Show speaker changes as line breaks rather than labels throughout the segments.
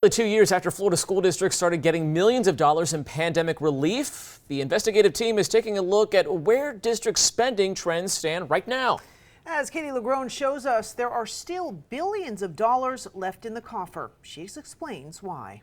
2 years after Florida school districts started getting millions of dollars in pandemic relief, the investigative team is taking a look at where district spending trends stand right now.
As Katie LaGrone shows us, there are still billions of dollars left in the coffer. She explains why.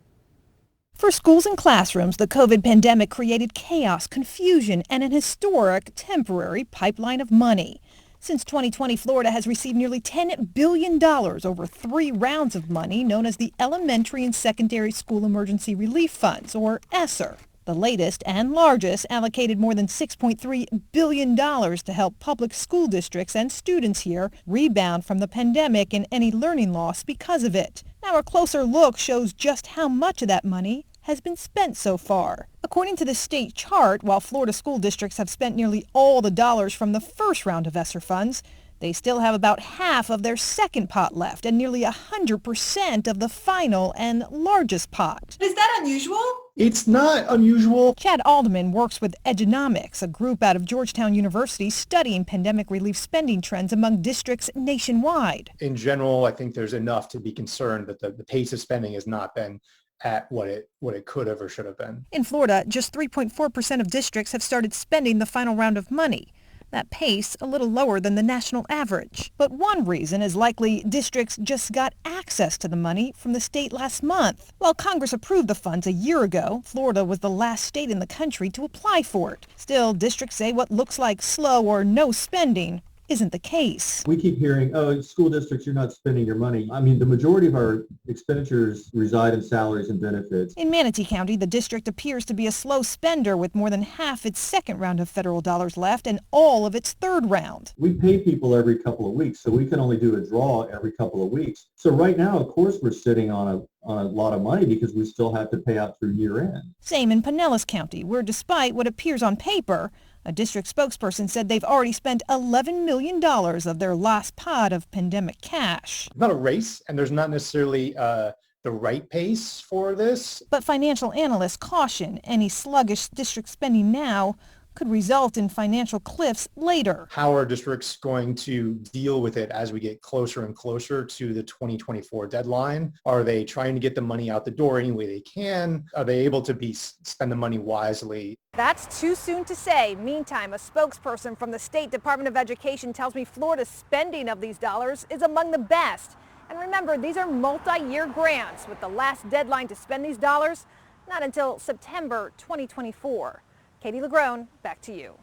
For schools and classrooms, the COVID pandemic created chaos, confusion, and an historic temporary pipeline of money. Since 2020, Florida has received nearly $10 billion over 3 rounds of money known as the Elementary and Secondary School Emergency Relief Funds, or ESSER. The latest and largest allocated more than $6.3 billion to help public school districts and students here rebound from the pandemic and any learning loss because of it. Now a closer look shows just how much of that money has been spent so far. According to the state chart, while Florida school districts have spent nearly all the dollars from the first round of ESSER funds, they still have about half of their second pot left and nearly 100% of the final and largest pot.
Is that unusual?
It's not unusual.
Chad Alderman works with Egenomics, a group out of Georgetown University studying pandemic relief spending trends among districts nationwide.
In general, I think there's enough to be concerned that the pace of spending has not been at what it could have or should have been.
In Florida, just 3.4% of districts have started spending the final round of money. That pace a little lower than the national average. But one reason is likely districts just got access to the money from the state last month. While Congress approved the funds a year ago, Florida was the last state in the country to apply for it. Still, districts say what looks like slow or no spending isn't the case.
We keep hearing, oh, school districts, you're not spending your money. I mean, the majority of our expenditures reside in salaries and benefits.
In Manatee County, the district appears to be a slow spender with more than half its second round of federal dollars left and all of its third round.
We pay people every couple of weeks, so we can only do a draw every couple of weeks. So right now, of course, we're sitting on a lot of money because we still have to pay out through year end.
Same in Pinellas County, where despite what appears on paper, a district spokesperson said they've already spent $11 million of their last pot of pandemic cash.
It's not a race, and there's not necessarily the right pace for this.
But financial analysts caution any sluggish district spending now could result in financial cliffs later.
How are districts going to deal with it as we get closer and closer to the 2024 deadline? Are they trying to get the money out the door any way they can? Are they able to spend the money wisely?
That's too soon to say. Meantime, a spokesperson from the State Department of Education tells me Florida's spending of these dollars is among the best. And remember, these are multi-year grants with the last deadline to spend these dollars not until September 2024. Katie LaGrone, back to you.